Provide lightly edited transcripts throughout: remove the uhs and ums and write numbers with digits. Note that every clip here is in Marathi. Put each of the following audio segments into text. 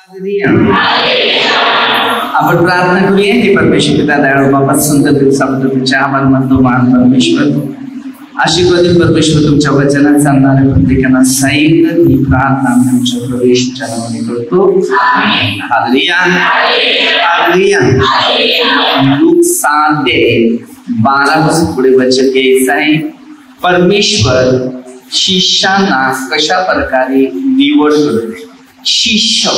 आपण प्रार्थना करूया. हे परमेश्वर पिता दयाळू बाबा, सुंदर दिवसाबद्दल तुमच्या आभार मानतो. महान परमेश्वर, आशीर्वादित परमेश्वर, तुमच्या वचनात सांगणाऱ्या प्रत्येकांना साईद ही प्रार्थना तुमच्या प्रवेशाच्या नावाने करतो. Hallelujah, hallelujah. लूक 7:12 पासून पुढे वचन घ्यायचं आहे. परमेश्वर शिष्यांना कशा प्रकारे निवड करते. शिष्य,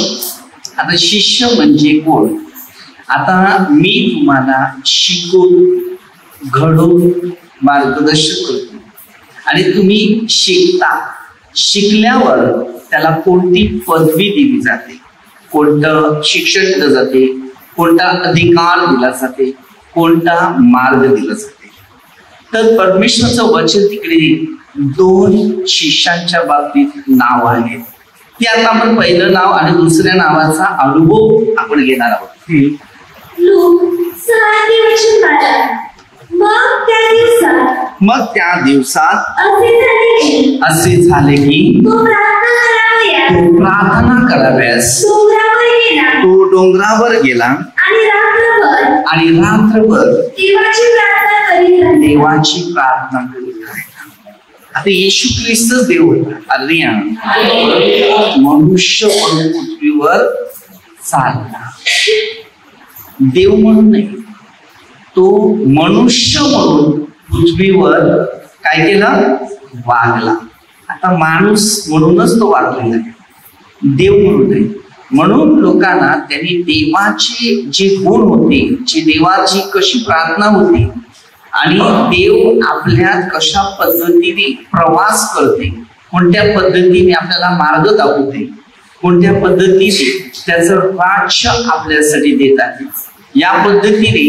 आता शिष्य म्हणजे कोण? आता मी तुम्हाला शिकून घडून मार्गदर्शन करतो आणि तुम्ही शिकता. शिकल्यावर त्याला कोणती पदवी दिली जाते, कोणतं शिक्षण दिलं जाते, कोणता अधिकार दिला जाते, कोणता मार्ग दिला जाते. तर परमेश्वराचं वचन तिकडे 2 शिष्यांच्या बाबतीत नाव आहे. ते आता आपण पहिलं नाव आणि दुसऱ्या नावाचा अनुभव आपण घेणार आहोत. मग त्या दिवसात असे झाले की तो प्रार्थना कराव्यास तो डोंगरावर गेला आणि रात्रभर देवाची प्रार्थना करीत राहिला. आता येशू ख्रिस्तच देव होता. हालेलुया. मनुष्य म्हणून पृथ्वीवर चालला, देव म्हणून नाही. तो मनुष्य म्हणून पृथ्वीवर काय केलं? वागला. आता माणूस म्हणूनच तो वागलेला आहे, देव म्हणून नाही. म्हणून लोकांना त्यांनी देवाचे जे गुण होते, जी देवाची कशी प्रार्थना होती आणि देव आपल्यात कशा पद्धतीने प्रवास करते, कोणत्या पद्धतीने आपल्याला मार्ग दाखवते, कोणत्या पद्धतीने त्याचं राज्य आपल्यासाठी देतात, या पद्धतीने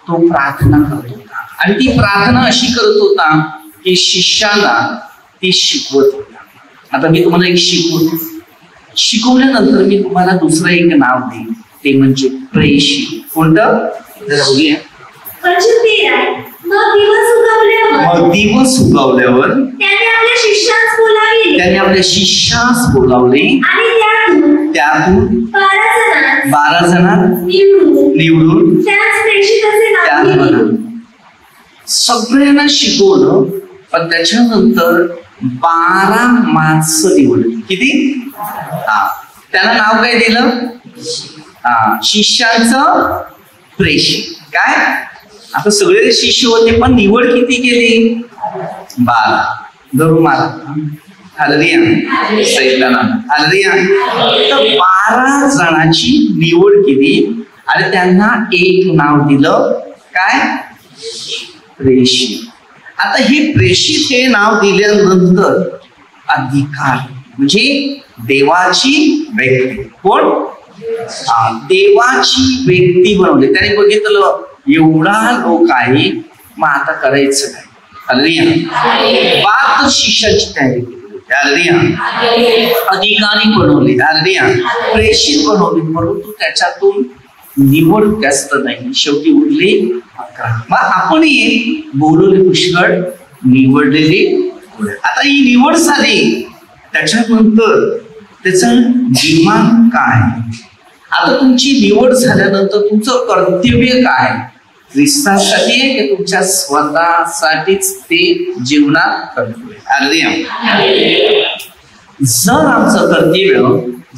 तो प्रार्थना करत होता. आणि ती प्रार्थना अशी करत होता की शिष्याला ती शिकवत होता. आता मी तुम्हाला एक शिकवल्यानंतर मी तुम्हाला दुसरं एक नाव देईन, ते म्हणजे प्रेषित. कोणतं? जरा बघूया. मग दिवस उगवल्यावर त्याने आपल्या शिष्यास बोलावले आणि त्यातून 12 जणांना निवडून सगळ्यांना शिकवलं. पण त्याच्यानंतर 12 माणसं निवडली. किती? त्याला नाव काय दिलं? शिष्याचं प्रेषित. काय? आता सगळे शिष्य होते पण निवड किती केली? 12. धरून मारा. हालेलुया. सैतानाला हालेलुया. तर 12 जणांची निवड केली आणि त्यांना एक नाव दिलं. काय? प्रेषित. आता हे प्रेषित हे नाव दिल्यानंतर अधिकार म्हणजे देवाची व्यक्ती. कोण? देवाची व्यक्ती बनवली. त्याने बघितलं एवढा लोक आहे, मग आता करायचं काय? हालेलुया. 5 शिष्याची तयारी केली. हालेलुया. अधिकारी बनवले. हालेलुया. प्रेषित बनवले. परंतु त्याच्यातून निवड जास्त नाही, शेवटी उरले 11. मग आपणही बोलवले पुष्कळ, निवडलेले. आता ही निवड झाली, त्याच्यानंतर त्याचं जीवन काय? आता तुमची निवड झाल्यानंतर तुमचं कर्तव्य काय? ख्रिस्तासाठी आहे की तुमच्या स्वतःसाठीच ते जीवनात कर्तव्य? हालेलुया. जर आमचं कर्तव्य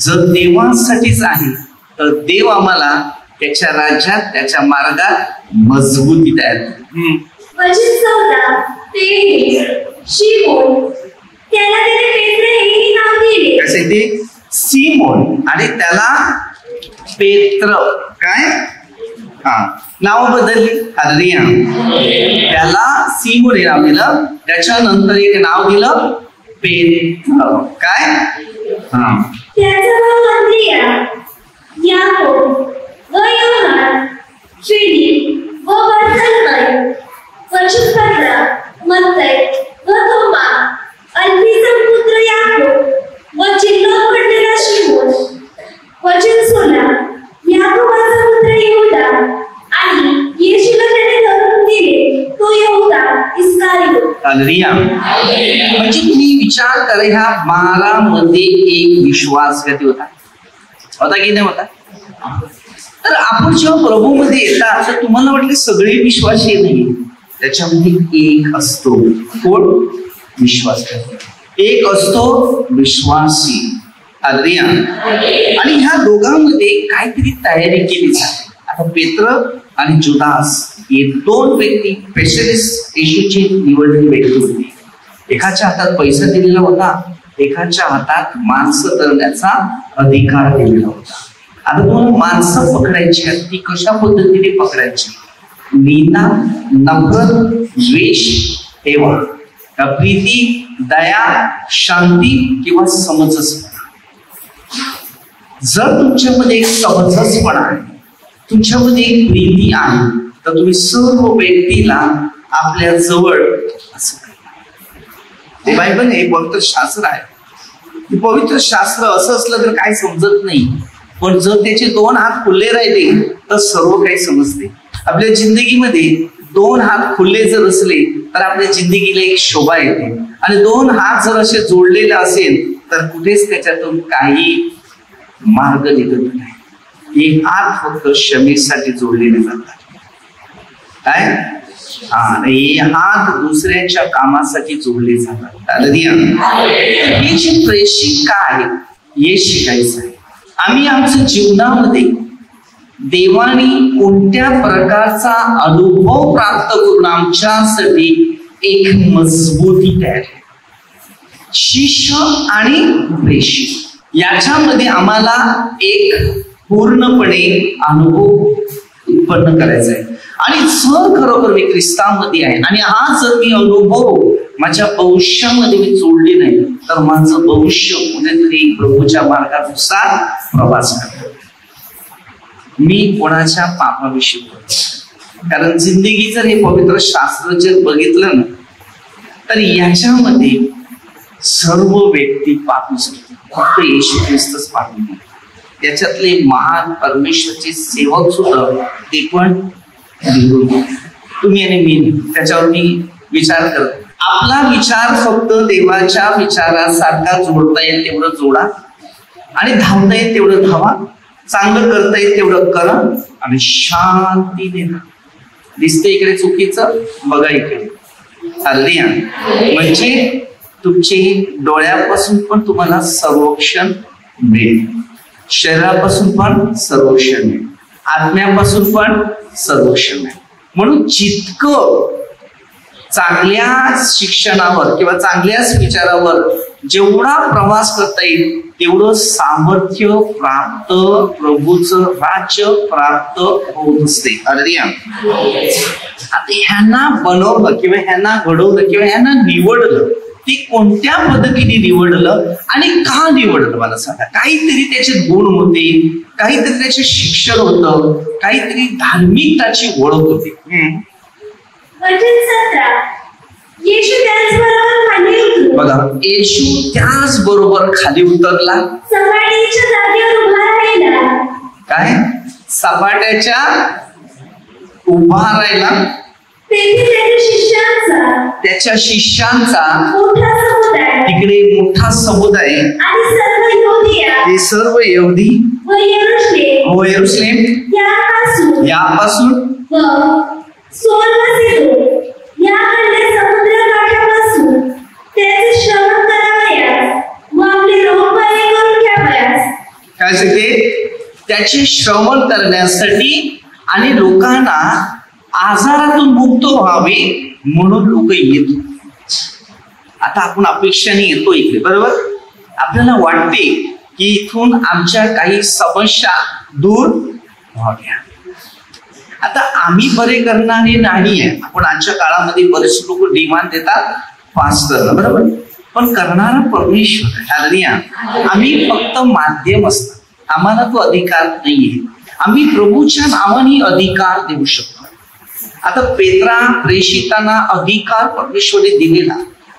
जर देवासाठीच आहे तर देव आम्हाला त्याच्या राज्यात, त्याच्या मार्गात मजबूती तयार करतो. कसे ते? सिमोन आणि त्याला पेत्र. काय? नाव बदलली. हालेलुया. त्याला सिमोन हे नाव दिलं. त्याच्यानंतर एक नाव दिलं पेत्र. काय? हालेलुया. म्हणजे तुम्ही विचार करा, ह्या 12 मध्ये एक विश्वासघाती होता. होता की नाही होता? तर आपण जेव्हा प्रभूमध्ये येतात तर तुम्हाला वाटले सगळे विश्वासी नाही, त्याच्यामध्ये एक असतो. कोण? विश्वास. एक असतो विश्वासी. हालेलुया. आणि ह्या दोघांमध्ये काहीतरी तयारी केली जाते. आता पेत्र आणि जुदास हे दोन व्यक्ती स्पेशलिस्ट येशूची निवडलेली व्यक्ती होती. एकाच्या हातात पैसा दिलेला होता, एकाच्या हातात माणसं करण्याचा अधिकार दिलेला होता. आता तुम्हाला माणसं पकडायची आहेत, ती कशा पद्धतीने पकडायची? निंदा, नफरत, द्वेष, ठेवा, प्रीती, दया, शांती किंवा समंजसपणा. जर तुमच्यामध्ये एक समंजसपणा आहे, तुमच्यामध्ये एक प्रीती आहे, तर तुम्ही सर्व व्यक्तीला आपल्या जवळ असं करता. ते बायबल हे पवित्र शास्त्र आहे. पवित्र शास्त्र असं असलं तर काही समजत नाही, पण जर त्याचे दोन हात खुले राहिले तर सर्व काही समजते. आपल्या जिंदगीमध्ये दोन हात खुले जर असले तर आपल्या जिंदगीला एक शोभा येते, आणि दोन हात जर असे जोडलेले असेल तर कुठेच त्याच्यातून काही मार्ग निघत नाही. हे हात फक्त क्षमेसाठी जोडलेले जातात. काय? हे हात दुसऱ्याच्या कामासाठी जोडले जातात. हे जे प्रेषित काय आहे हे शिकायचं आहे. आम्ही आमच्या जीवनामध्ये देवाने कोणत्या प्रकारचा अनुभव प्राप्त करून आमच्यासाठी एक मजबूती तयार केली. शिष्य आणि प्रेषित याच्यामध्ये आम्हाला एक पूर्णपणे अनुभव उत्पन्न करायचा आहे. आणि जर खरोखर मी ख्रिस्तामध्ये आहे आणि हा जर मी अनुभव माझ्या भविष्यामध्ये मी जोडले नाही तर माझं भविष्य कुठेतरी प्रभूच्या मार्गानुसार प्रवास करतो. मी कोणाच्या पापाविषयी बोलतो, कारण जिंदगी जर हे पवित्र शास्त्र जर बघितलं ना तर याच्यामध्ये सर्व व्यक्ती पापी असतात, फक्त येशू ख्रिस्तच पापी नाही. त्याच्यातले महान परमेश्वरचे सेवक सुद्धा ते पण तुम्ही आणि मी, त्याच्यावर मी विचार करतो. आपला विचार फक्त देवाच्या विचारासारखा जोडता येईल तेवढं जोडा, आणि धावता येईल तेवढं धावा, चांगलं करता येईल तेवढं करा, आणि शांतीने राहा. दिसते इकडे चुकीचं, बघा इकडे. हालेलुया. म्हणजे तुमचे डोळ्यापासून पण तुम्हाला संरक्षण मिळेल, शरीरापासून पण संरक्षण मिळेल, आत्म्यापासून पण संरक्षण मिळेल. म्हणून जितकं चांगल्या शिक्षणावर किंवा चांगल्याच विचारावर जेवढा प्रवास करता येईल तेवढं सामर्थ्य प्राप्त, प्रभूचं राज्य प्राप्त होत असते. हालेलुया. आता ह्यांना बनवलं किंवा ह्यांना घडवलं किंवा ह्यांना निवडलं, ते कोणत्या पद्धतीने निवडलं आणि का निवडलं मला सांगा. काहीतरी त्याचे गुण होते, काहीतरी त्याचे शिक्षण होतं, काहीतरी धार्मिकताची ओळख होती. बघा, येशू त्याच बरोबर खाली उतरला. काय? सपाट्याच्या उभा राहिला. त्याच्या शिष्यांचा तिकडे मोठा समुदाय, ते सर्व यहुदी व यरूशलेम यापासून काय सांगते? त्याचे श्रवण करण्यासाठी आणि लोकांना आजारातून मुक्त व्हावे म्हणून लोक येतो. आता आपण अपेक्षाने येतो इकडे, बरोबर? आपल्याला वाटते की इथून आमच्या काही समस्या दूर व्हाव्या. आता आम्ही बरे करणारे नाही आहे. आपण आजच्या काळामध्ये बरेच लोक डिमांड देतात पास्टरला, बरोबर? पण करणारा परमेश्वर आहे. हालेलुया. आम्ही फक्त माध्यम असतात, आम्हाला तो अधिकार नाहीये. आम्ही प्रभूच्या नावाने अधिकार देऊ शकतो. आता पेत्रा प्रेषितांना अधिकार परमेश्वराने दिलेला,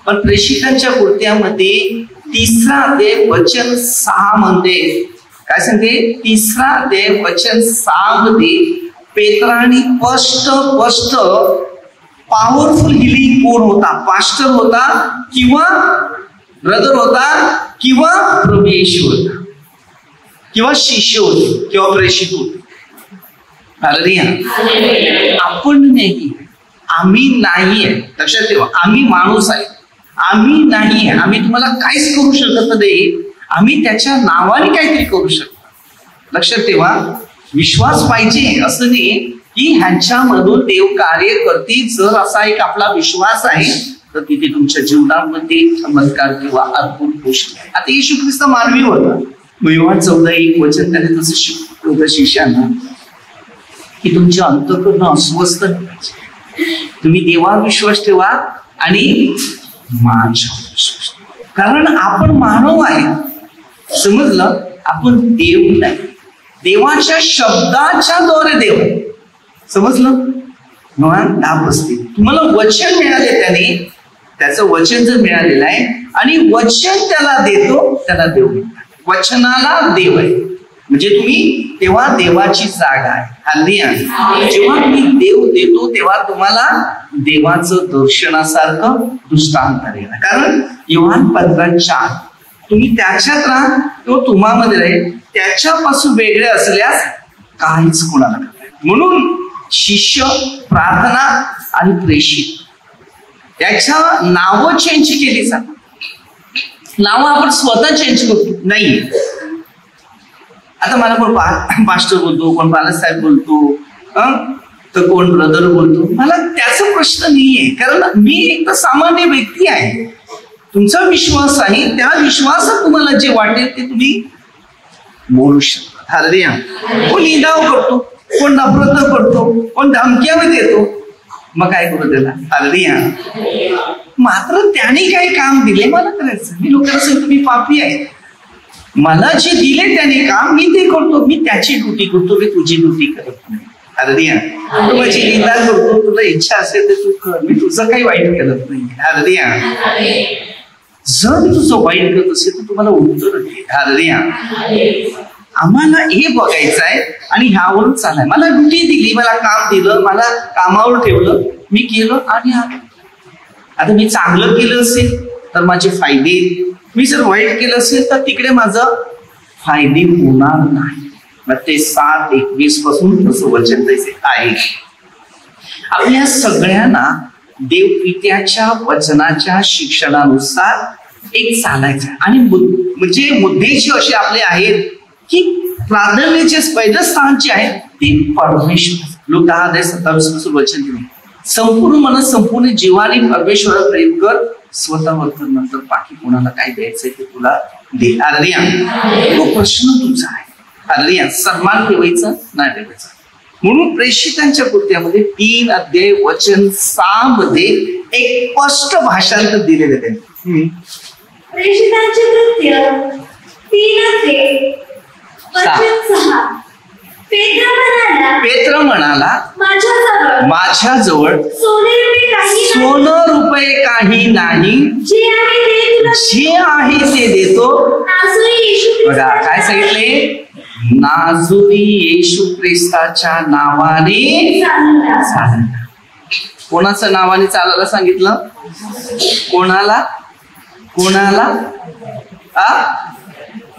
पण प्रेषितांच्या कृत्यामध्ये 3 अध्याय वचन 6 मध्ये काय सांगते? 3 अध्याय वचन 6 मध्ये पेत्राने स्पष्ट पॉवरफुल हिलिंग कोण होता? पास्टर होता किंवा ब्रदर होता किंवा प्रभू येशू होता? किंवा शिष्य होते किंवा प्रेषित होते. आपण नाही, आम्ही नाहीये. लक्षात ठेवा, आम्ही माणूस आहे, आम्ही नाहीये. आम्ही तुम्हाला काहीच करू शकत नाही, आम्ही त्याच्या नावाने काहीतरी करू शकतो. लक्षात ठेवा, विश्वास पाहिजे. असं नाही की ह्यांच्यामधून देव कार्य करतील. जर असा एक आपला विश्वास आहे तर तिथे तुमच्या जीवनामध्ये चमत्कार किंवा अद्भुत गोष्टी. आता येशू ख्रिस्त मानवी होता. योहान 14:1 त्याने तसं शिकवलं होतं शिष्यांना की तुमचे अंतःकरण अस्वस्थ नाही, तुम्ही देवावर विश्वास ठेवा आणि माझ्यावर विश्वास ठेवा. कारण आपण मानव आहे, समजलं. आपण देव नाही, देवाच्या शब्दाच्या द्वारे देव, समजलं. योहान 10:35 तुम्हाला वचन मिळाले, त्याने त्याचं वचन जर मिळालेलं आहे आणि वचन त्याला देतो, त्याला देव म्हणतात. वचनाला देव आहे म्हणजे तुम्ही तेव्हा देवाची जागा आहे. हालेलुया. जेव्हा तुम्ही देव देतो तेव्हा तुम्हाला देवाचं दर्शनासारखं दृष्टांत आहे. कारण योहान 15:4 तुम्ही त्याच्यात राहा, तो तुम्हामध्ये राहील, त्याच्यापासून वेगळे असल्यास काहीच कोणाला करता. म्हणून शिष्य, प्रार्थना आणि प्रेषित याच्या नावं चेंज केली जातात. नावं आपण स्वतः चेंज करतो नाही. आता मला कोण पास्टर बोलतो, कोण बालासाहेब बोलतो, तर कोण ब्रदर बोलतो, मला त्याचा प्रश्न नाहीये. कारण मी एक सामान्य व्यक्ती आहे. तुमचा विश्वास आहे, त्या विश्वासात तुम्हाला जे वाटेल ते तुम्ही बोलू शकता. हालेलुया. कोण निंदाव करतो, कोण नफरत करतो, कोण धमक्या देतो, मग काय करू त्याला. हालेलुया. मात्र त्याने काही काम दिले मला करायचं. मी लोकांना सांगतो मी पापी आहे, मला जे दिले त्याने काम मी ते करतो. मी त्याची ड्युटी करतो, मी तुझी ड्युटी करत नाही. हालेलुया. तू माझी निंदा करतो, तुला इच्छा असेल तर तू कर, मी तुझं काही वाईट करत नाही. हालेलुया. जर मी तुझं वाईट करत असेल तर तुम्हाला उत्तर दे. हालेलुया. आम्हाला हे बघायचं आहे आणि ह्यावरून चालाय. मला ड्युटी दिली, मला काम दिलं, मला कामावर ठेवलं, मी केलं आणि आता मी चांगलं केलं असेल तर माझे फायदे, मी जर वाईट केलं असेल तर तिकडे माझं फायदे होणार नाही. मग ते 7:21 पासून तसं वचन आहे. आपल्या सगळ्यांना देवपित्याच्या वचनाच्या शिक्षणानुसार एक चालायचं आणि म्हणजे मुद्देचे असे आपले आहेत की प्राधान्याचे पहिलं स्थान जे आहे ते परमेश्वर. लोक 10:27 पासून वचन दिले, संपूर्ण मन संपूर्ण जीवाने परमेश्वराला प्रेम कर, स्वतःवर कर, नंतर बाकी कोणाला काय द्यायचंय ते तुला दे. हालेलुया. तो प्रश्न तुझा आहे. हालेलुया. सन्मान ठेवायचा नाही ठेवायचा. म्हणून प्रेषितांच्या कृत्यामध्ये 3 अध्याय वचन 6 मध्ये एक स्पष्ट भाषांतर दिलेले त्यांनी. प्रेषितांचे कृत्य 3 अध्याय वचन 6. पेत्र म्हणाला, माझ्याजवळ सोनं रुपये काही नाही, जे आहे ते देतो. बघा काय सांगितले, नाझुरी येशू ख्रिस्ताच्या नावाने चालला. कोणाच्या नावाने चालायला सांगितलं? कोणाला? कोणाला?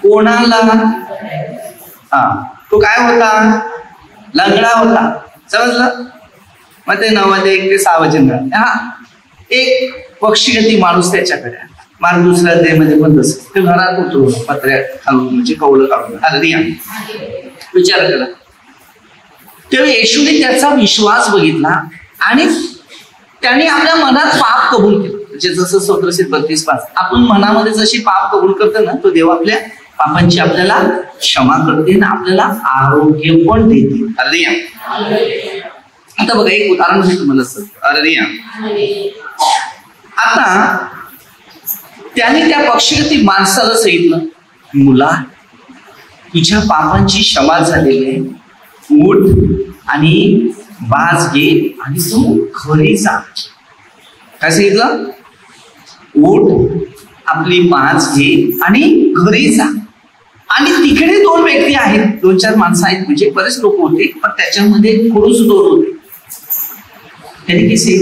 कोणाला? तो काय होता? लंगडा होता. समजलं? मग ते 9:1-6 वचन. एक पक्षीगती माणूस त्याच्याकडे, मार्ग 2 अध्यायामध्ये पण तसं. ते घरात होतो पत्र्या खालून, म्हणजे कवलं काढून. हालेलुया. विचार केला तेव्हा येशूने त्याचा विश्वास बघितला आणि त्याने आपल्या मनात पाप कबूल केलं. म्हणजे जसं 17:32 आपण मनामध्ये जशी पाप कबूल करतो ना, तो देव आपल्या पापांची आपल्याला क्षमा करते ना, आपल्याला आरोग्य पण देते. हालेलुया. आता बघा एक उदाहरण मी तुम्हाला सांगतो. हालेलुया. आता त्याने त्या पक्षीगती माणसाला सांगितलं, मुला तुझ्या पापांची क्षमा झालेली आहे, उठ आणि बाज घे आणि तू घरी जा. काय सांगितलं? उठ, आपली बाज घे आणि घरी जा. आणि तिकडे 2 व्यक्ती आहेत, 2-4 माणसं आहेत, म्हणजे बरेच लोक होते, पण त्याच्यामध्ये पुरुष 2 होते. त्यांनी कसे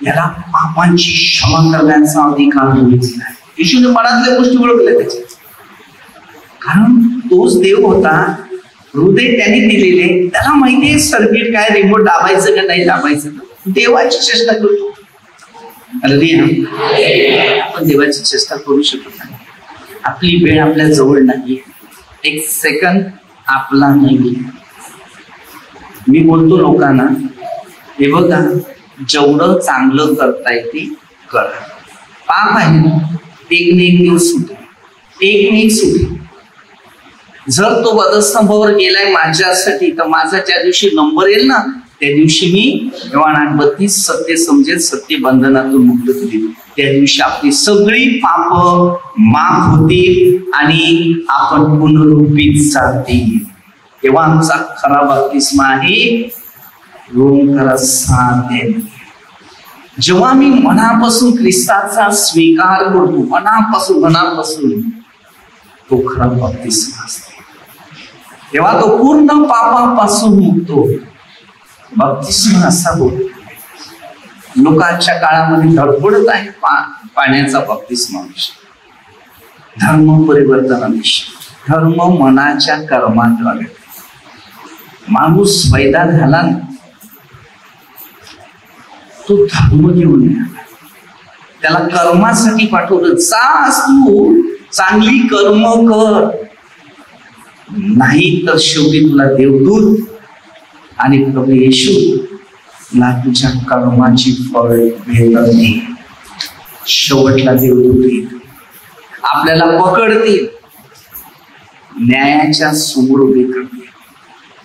याला पापांची क्षमा करण्याचा अधिकार दिला. येशूने मनातल्या गोष्टी ओळखल्या त्याच्या. कारण तोच देव होता, हृदय त्याने दिलेले, त्याला माहितीये सर्किट काय, रिमोट दाबायचं का नाही दाबायचं. देवाची चेष्टा करतो. आपण देवाची चेष्टा करू शकत नाही. आपली वेळ आपल्या जवळ नाही, एक सेकंद आपला नाही. मी बोलतो लोकांना, हे बघा, जेवढं चांगलं करता येते करा. पाप आहे ना, एक न एक दिवस सुटेल, एक न एक सुटेल. जर तो वधस्तंभावर गेलाय माझ्यासाठी, तर माझा ज्या दिवशी नंबर येईल ना, त्या दिवशी मी योहान 8:32 सत्य समजेल, सत्य बंधनातून मुक्त होईल. त्या दिवशी आपली सगळी पाप माफ होतील आणि आपण पुनरुत्थित जातील. तेव्हा आमचा खरा बप्तिस्मा आहे रोमकरा 6 जेव्हा मी मनापासून ख्रिस्ताचा स्वीकार करतो, मनापासून तो खरा बप्तिस्मा असतो. तेव्हा तो पूर्ण पापापासून मुक्त होतो. बप्तिस्मा असा होतो. लोकांच्या काळामध्ये धडपडत आहे पाण्याचा बप्तिस्मा विषय, धर्म परिवर्तनाविषयी, धर्म मनाच्या कर्माद्वारे. माणूस पैदा झाला ना, तो धर्म घेऊन आला, त्याला कर्मासाठी पाठवलं. जास तू चांगली कर्म कर, नाही तर शेवटी तुला देवदूत आणि प्रभू येशू तुला तुझ्या कर्माची फळ भेटतील. शेवटला देवदूत येईल, आपल्याला पकडतील, न्यायाच्या समोर उभे करतील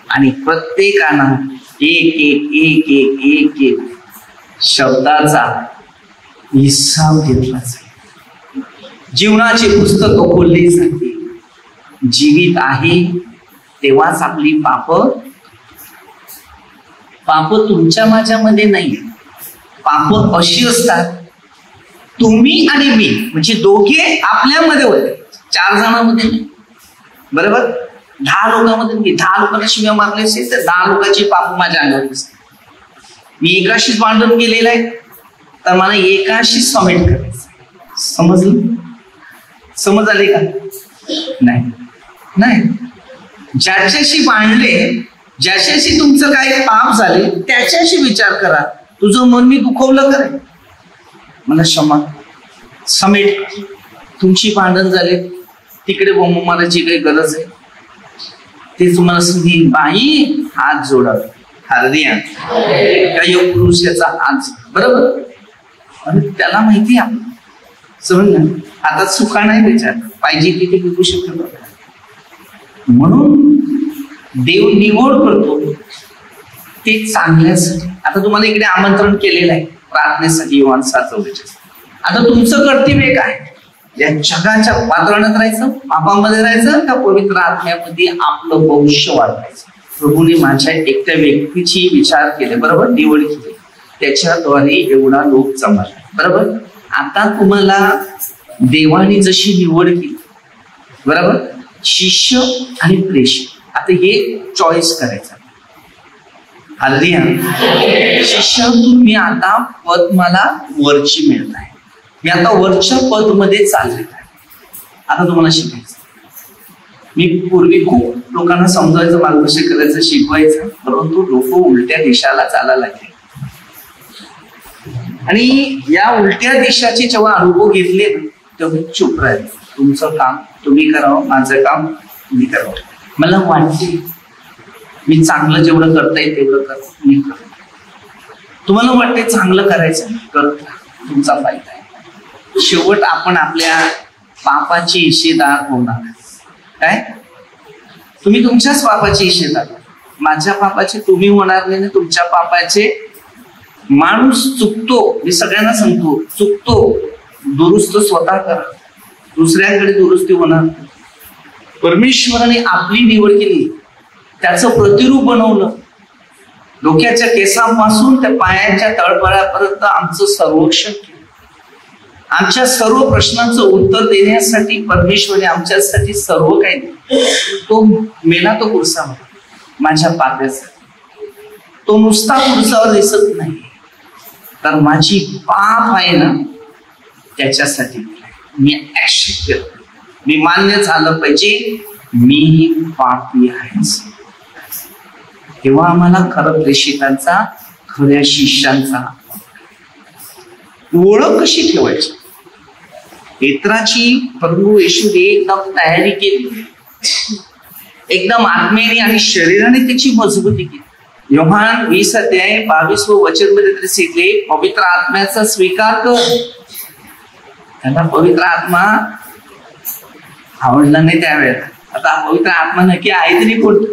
आणि प्रत्येकानं एक एक एक एक एक एक शब्दाचा हिसाब घेतला जाईल. जीवनाची पुस्तकं खोलली जातील. जीवित आहे तेव्हाच आपली पाप तुमच्या माझ्यामध्ये नाही. पाप अशी असतात, तुम्ही आणि मी म्हणजे दोघे आपल्यामध्ये होते, 4 जणांमध्ये नाही. बरोबर, 10 लोकांमध्ये मी 10 लोकांना शिव्या मारले असेल तर 10 लोकांची पाप माझ्या अंगावर असते. मी एकाशीच भांडण केलेलं आहे तर मला एकाशीच समेट करायचं. समजलं? समज आले का? नाही. ज्याच्याशी भांडले, ज्याच्याशी तुमचं काही पाप झाले, त्याच्याशी विचार करा. तुझं मन मी दुखवलं करे, मला क्षमा समेट. तुमची भांडण झाले, तिकडे बोंब मारायची काही गरज आहे? ते तुम्हाला सांगेल, बाई हात जोडा, हरदिया काही पुरुषाचा हात, बरोबर. आणि त्याला माहिती आहे समजलं, आता चुका नाही त्याच्यात, पाहिजे तिथे विकू शकतो. म्हणून देव निवड करतो ते चांगल्यासाठी. आता तुम्हाला इकडे आमंत्रण केलेलं आहे प्रार्थनेसाठी योहान 6:44. आता तुमचं कर्तव्य काय? या जगाच्या वातावरणात राहायचं, पापामध्ये राहायचं का पवित्र आत्म्यामध्ये आपलं भविष्य वाढवायचं? प्रभूने माझ्या एकट्या व्यक्तीची विचार केले, बरोबर, निवड केली, त्याच्याद्वारे एवढा लोक जमला, बरोबर. आता तुम्हाला देवाने जशी निवड केली, बरोबर, शिष्य आणि प्रेषित, आता हे चॉईस करायचं. हालेलुया. शिष्य, तुम्ही आता पद मला वरची मिळत आहे, मी आता वरच्या पद मध्ये चाललेत आहे, आता तुम्हाला शिकायचं. मी पूर्वी खूप लोकांना समजायचं, मार्गदर्शन करायचं, शिकवायचं, परंतु लोक उलट्या दिशाला चालायला लागले. आणि या उलट्या दिशाचे जेव्हा अनुभव घेतले तेव्हा चुप राहिले. तुमचं काम तुम्ही करावं, माझं काम तुम्ही करावं. मला वाटते मी चांगलं जेवढं करता येईल तेवढं मी करतो. तुम्हाला वाटते चांगलं करायचं, करता, तुमचा फायदा आहे. शेवट आपण आपल्या पापाची हिस्सेदार होणार. काय? तुम्ही तुमच्याच पापाची हिस्सेदार. माझ्या पापाचे तुम्ही होणार नाही, तुमच्या पापाचे. माणूस चुकतो, मी सगळ्यांना सांगतो, चुकतो, दुरुस्त स्वतः करा, दुसऱ्याकडे दुरुस्ती होणार. परमेश्वराने आपली निवड केली, त्याचं प्रतिरूप बनवलं. डोक्याच्या केसांपासून त्या पायाच्या तळपायापर्यंत आमचं सर्वक्षण केलं. आमच्या सर्व प्रश्नांचं उत्तर देण्यासाठी परमेश्वराने आमच्यासाठी सर्व काही दिलं. तो मेला तो कुरसावर माझ्या पाप्यासाठी. तो नुसता कुरसावर दिसत नाही, तर माझी पाप आहे ना त्याच्यासाठी मी ऍक्सेप्ट केलं. मी मान्य झालं पाहिजे, मी पापी आहेच. तेव्हा आम्हाला खरं प्रेषितांचा, खऱ्या शिष्यांचा ओळख कशी ठेवायची. पेत्राची प्रभू येशूने एकदम तयारी केली, एकदम आत्मेने आणि शरीराने त्याची मजबूती केली. योहान 20:22 मध्ये तरी सांगितले, पवित्र आत्म्याचा स्वीकार कर. त्यांना पवित्र आत्मा आवडला नाही त्यावेळेला. आता पवित्र आत्मा नक्की आहे तरी कोण.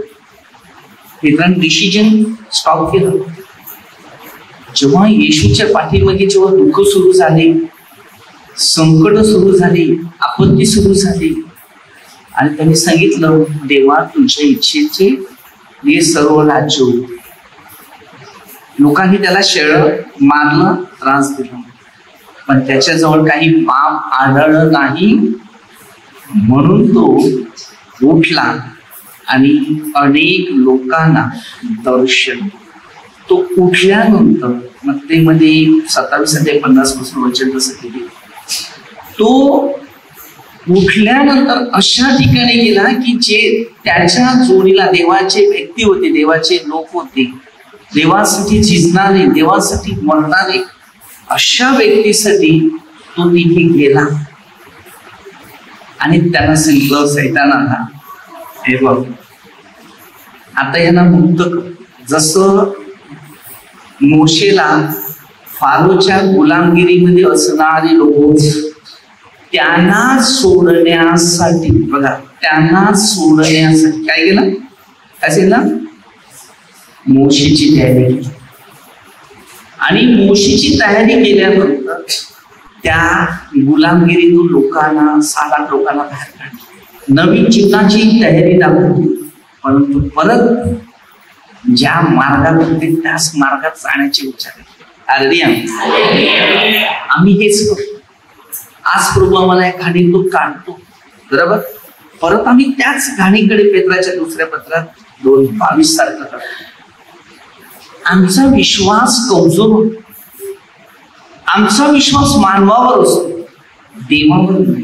पेत्राने डिसिजन स्टॉप केलं. जेव्हा येशूच्या पाठीमागे जेव्हा दुःख सुरू झाले, संकट सुरू झाली, आपत्ती सुरू झाली, आणि त्यांनी सांगितलं, देवा तुझ्या इच्छेचे हे सर्व राज्य होईल. लोकांनी त्याला शेळ मारलं, त्रास दिला, पण त्याच्याजवळ काही पाप आढळलं नाही. म्हणून तो उठला आणि अनेक लोकांना दर्शन. तो उठल्यानंतर मत्तेमध्ये 27:50 वचन कसं केले, तो उठल्यानंतर अशा ठिकाणी गेला की जे त्याच्या जोडीला देवाचे व्यक्ती होते, देवाचे लोक होते, देवासाठी झिजणारे, देवासाठी मरणारे, अशा व्यक्तीसाठी तो तिथे गेला आणि त्यांना सांगितलं, सैतानाला, हे बघ आता यांना मुक्त कर. जसं मोशेला फारोच्या गुलामगिरीमध्ये असणारे लोक त्यांना सोडण्यासाठी, बघा त्यांना सोडण्यासाठी काय केलं असेल ना, मोशेची तयारी केली. आणि मोशेची तयारी केल्यानंतर त्या गुलामगिरीतून लोकांना, 7-8 लोकांना बाहेर काढली, नवीन जीवनाची तयारी दाखवली. परंतु परत ज्या मार्गात होते त्याच मार्गात जाण्याचे विचार केले. आम्ही हेच करतो. आज प्रभू आम्हाला या घाणीतून काढतो, बरोबर, परत आम्ही त्याच घाणीकडे पेत्राच्या दुसऱ्या पत्रात 2:22 सारखं करतो. आमचा विश्वास कमजोर होतो. आमचा विश्वास मानवावर असतो, देवावर नाही.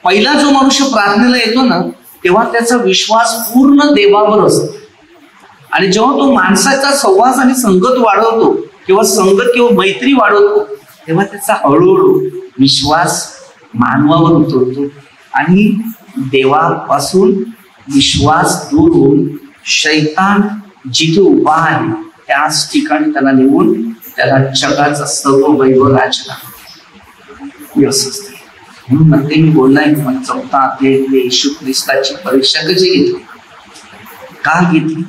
पहिला जो मनुष्य प्रार्थनेला येतो ना, तेव्हा त्याचा विश्वास पूर्ण देवावर असतो. आणि जेव्हा तो माणसाचा सहवास आणि संगत वाढवतो, किंवा संगत किंवा मैत्री वाढवतो, तेव्हा त्याचा हळूहळू विश्वास मानवावर उतरतो आणि देवापासून विश्वास दूर होऊन शैतान जिथे उभा आहे त्याच ठिकाणी त्याला नेऊन त्याला जगाचा सर्व वैभव राज्य असते. म्हणून मध्ये मी बोललाय, 4 अध्यायातले येशू ख्रिस्ताची परीक्षा कशी घेतली, का घेतली.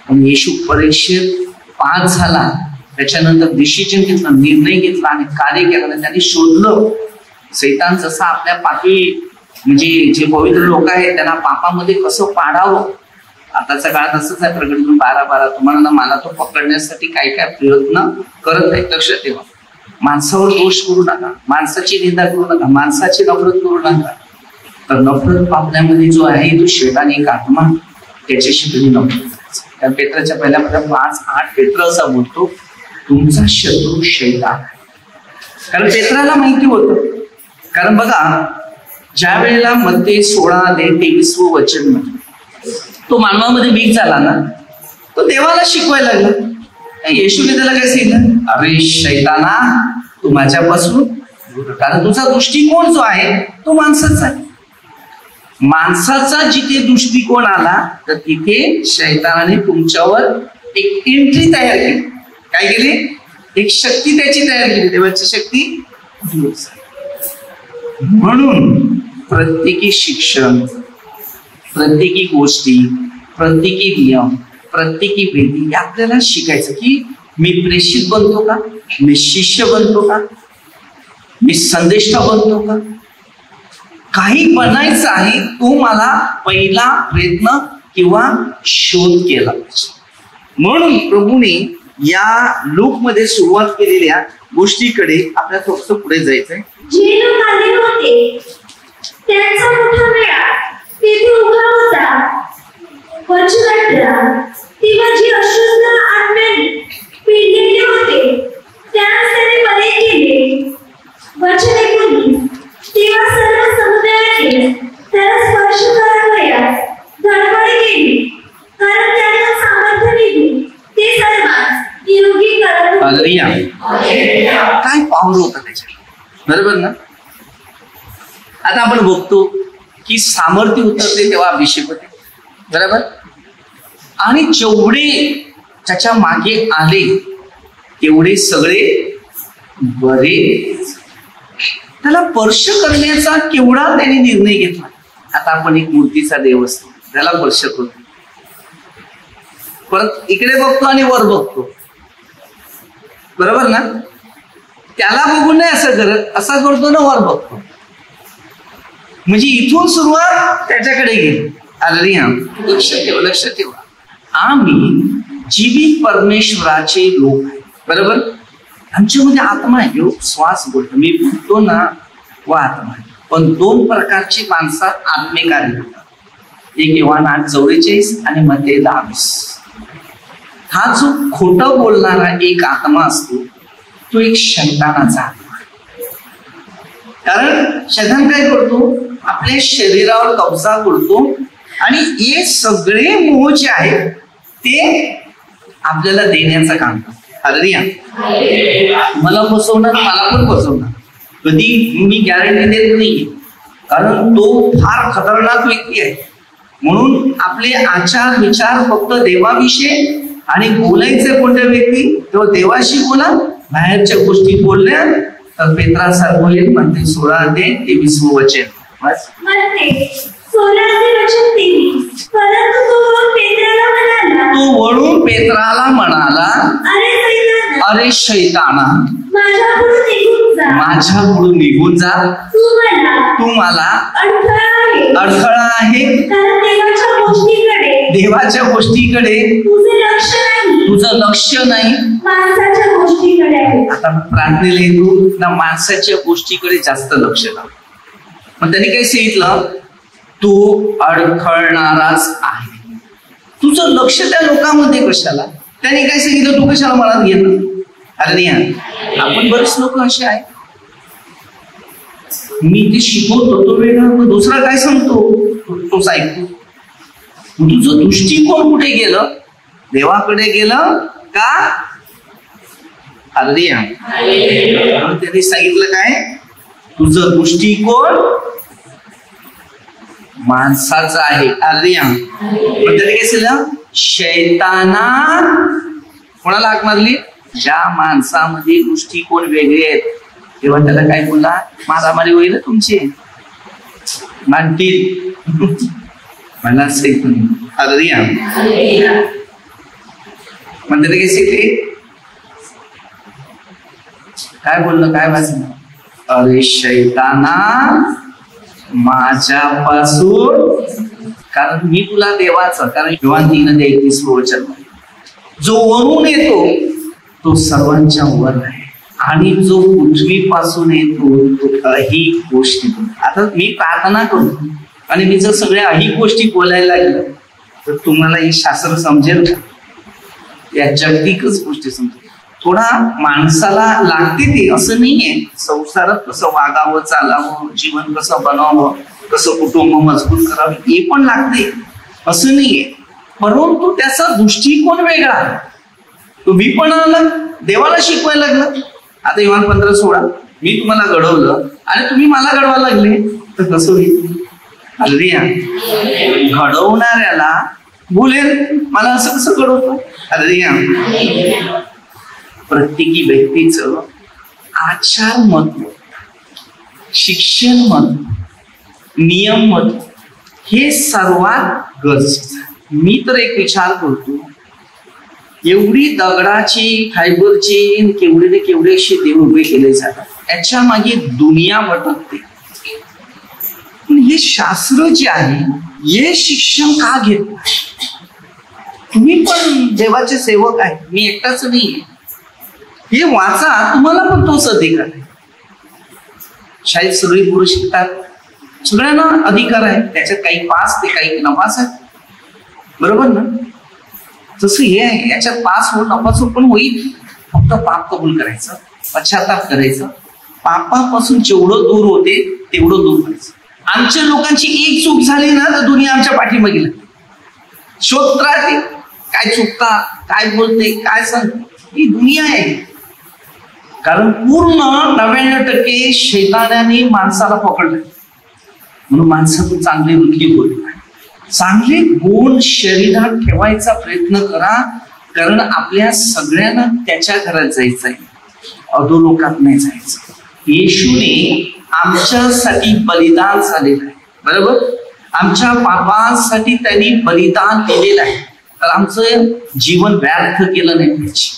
पण येशू परीक्षेत पास झाला, त्याच्यानंतर डिसिजन घेतला, निर्णय घेतला आणि कार्य केलं. त्यांनी शोधलं सैतान जसा आपल्या पाठी, म्हणजे जे पवित्र लोक आहेत त्यांना पापामध्ये कसं पाडावं. आताच्या काळात असंच आहे, प्रकटीकरण 12:12 तुम्हाला ना मला तो पकडण्यासाठी काय काय प्रयत्न करत आहे. लक्षात ठेवा, माणसावर दोष करू नका, माणसाची निंदा करू नका, माणसाची नफरत करू नका. तर नफरत आपल्यामध्ये जो आहे तो शैतान, एक आत्मा, त्याच्याशी तुम्ही नफरत करायचं. त्या पेत्राच्या पहिल्या 5:8 पेत्र असा बोलतो, तुमचा शत्रू शैतान. कारण पेत्राला माहिती होतं. कारण बघा, ज्या वेळेला मत्ते 16:23 वचन मध्ये तो मानवामध्ये बीक झाला ना, तो देवाला शिकवायला लागला. येशूने त्याला काय सांगितलं, अरे शैताना तू माझ्यापासून, कारण तुझा दृष्टिकोन जो आहे तो माणसाचा आहे. माणसाचा जिथे दृष्टिकोन आला तर तिथे शैतानाने तुमच्यावर एक एंट्री तयार केली. काय केली, एक शक्ती त्याची तयार केली, देवाची शक्ती. म्हणून प्रत्येकी शिक्षण, प्रत्येकी गोष्टी, प्रत्येकी नियम, प्रत्येकी विधी आपल्याला शिकायचं की मी प्रेषित बनतो का, मी शिष्य बनतो का, मी संदेष्टा बनतो का. काही बनायचं आहे तो मला पहिला प्रयत्न किंवा शोध केला पाहिजे. म्हणून प्रभूने या लूक मध्ये सुरुवात केलेल्या गोष्टीकडे आपल्याला थोडस पुढे जायचंय. जे लोक आले होते त्यांचा मोठा मेळा तेथे उभा होता. वचनांना तेव्हा जी अशुद्ध आत्म्याने पीडलेले होते त्यास त्याने बरे केले. वचने बोलली तेव्हा सर्व समुदायाने त्याला स्पर्श करावे हालेलुया. काय पॉवर होता त्याच्यात, बरोबर ना. आता आपण बघतो की सामर्थ्य उतरते तेव्हा अभिषेक होते, बरोबर. आणि जेवढे त्याच्या मागे आले तेवढे सगळे बरे. त्याला स्पर्श करण्याचा केवढा त्याने निर्णय घेतला. आता आपण एक मूर्तीचा देव असतो, त्याला स्पर्श करतो, परत इकडे बघतो आणि वर बघतो, बरोबर ना. त्याला बघून नाही असं करत, असा करतो ना, वर बघतो. म्हणजे इथून सुरुवात त्याच्याकडे गेली. हालेलुया. लक्ष ठेवा, लक्ष ठेवा. आम्ही जीवित परमेश्वराचे लोक आहे, बरोबर. आमच्यामध्ये आत्मा आहे, जो श्वास बोलतो, मी बोलतो ना, व आत्मा आहे. पण दोन प्रकारची माणसात आत्मिक कार्य होतात. एक योहान 8:44 आणि मत्ते 10:20. हा जो खोटं बोलणारा एक आत्मा असतो तो एक शैतानाचा आत्मा. कारण शैतान काय करतो, आपल्या शरीरावर कब्जा करतो आणि हे सगळे मोह जे आहेत ते आपल्याला देण्याचं काम करतो. हालेलुया. मला फसवणार, मला पण फसवणार. कधी मी गॅरंटी देत नाही, कारण तो फार खतरनाक व्यक्ती आहे. म्हणून आपले आचार विचार फक्त देवाविषयी आणि बोलायचे कोणत्या व्यक्ती, तो देवाशी बोला. बाहेरच्या गोष्टी बोलल्या तर पेत्रासारखं होईल. म्हणते 16:23 वचन. तो वळून पेत्राला म्हणाला, अरे शैताना, माझ्याकडून निघून जा, तू मला अडथळा आहे. देवाच्या गोष्टीकडे तुझं लक्ष नाही, माणसाच्या गोष्टीकडे. आता प्रार्थनेला येतो ना, माणसाच्या गोष्टीकडे जास्त लक्ष लाव. मग त्यांनी काय सांगितलं, तू अडखळणाराच आहे. तुझं लक्ष त्या लोकांमध्ये कशाला. त्यांनी काय सांगितलं, तू कशाला मनात घेत. हालेलुया. आपण बरेच लोक असे आहे, मी ते शिकवतो तो वेगळा, दुसरा काय सांगतो तोच ऐकतो. तुझं दृष्टिकोन कुठे गेलं, देवाकडे गेलं का. हालेलुया. त्यांनी सांगितलं काय, तुझं दृष्टिकोन माणसाचा आहे. हालेलुया. पण त्याने काय केलं, शैताना कोणाला हाक मारली, ज्या माणसामध्ये दृष्टिकोन वेगळे आहेत. तेव्हा त्याला काय बोलला, मारामारी होईल तुमची, मानतील मला. हालेलुया. म्हणजे काय शिकले, काय बोललं, काय वाचलं, अरे शैताना माझ्यापासून, कारण मी तुला देवाचं, कारण योहान 3:31 वचन, जो वरून येतो तो सर्वांच्या वर आहे आणि जो पृथ्वीपासून येतो तो अहिक गोष्टी. आता मी प्रार्थना करतो आणि मी जर सगळ्या अहिक गोष्टी बोलायला लागलो तर तुम्हाला हे शास्त्र समजेल का. या जागतिकच गोष्टी समजेल. थोडा माणसाला लागते ते, असं नाहीये. संसारात कसं वागावं, चालावं, जीवन कसं बनावं, कसं कुटुंब मजबूत करावं, हे पण लागते, असं नाहीये. परंतु त्याचा दृष्टिकोन वेगळा. तुम्ही पण देवाला शिकवायला लागलं. आता योहान 15:16, मी तुम्हाला घडवलं आणि तुम्ही मला घडवायला लागले तर कसं होईल. हालेलुया. घडवणाऱ्याला बोलेल, मला असं कसं घडवतो. हालेलुया. प्रत्येकी व्यक्तीचं आचार महत्व, शिक्षण महत्व, नियम महत्व, हे सर्वात गरजेचं. मी तर एक विचार करतो, एवढी दगडाची, फायबरची, केवढे केवढे असे देव उभे केले जातात, याच्या मागे दुनिया भटकते. पण हे शास्त्र जे आहे, हे शिक्षण का घेत. तुम्ही पण देवाचे सेवक आहे, मी एकटाच नाही. हे वाचा, तुम्हाला पण तोच अधिकार आहे. शाळेत सगळी पोरं शिकतात, सगळ्यांना अधिकार आहे. त्याच्यात काही पास ते काही नपास आहे, बरोबर ना. तसं हे आहे, याच्यात पास होऊन नपास पण होईल. फक्त पाप कबूल करायचं, पश्चाताप करायचं, पापापासून जेवढं दूर होते तेवढं दूर करायचं. आमच्या लोकांची एक चूक झाली ना तर दुनिया आमच्या पाठीमागे लागते. शोध राहते, काय चुकता, काय बोलते, काय सांगते, ही दुनिया आहे. कारण पूर्ण 99% शैतानाने माणसाला पकडलं, म्हणून माणसातून चांगली वृत्ती होत नाही. चांगले गुण शरीरात ठेवायचा प्रयत्न करा, कारण आपल्या सगळ्यांना त्याच्या घरात जायचं आहे, अधोलोकात नाही जायचं. येशूने आमच्यासाठी बलिदान झालेलं आहे, बरोबर. आमच्या पापांसाठी त्यांनी बलिदान दिलेलं आहे, तर आमचं जीवन व्यर्थ केलं नाही पाहिजे,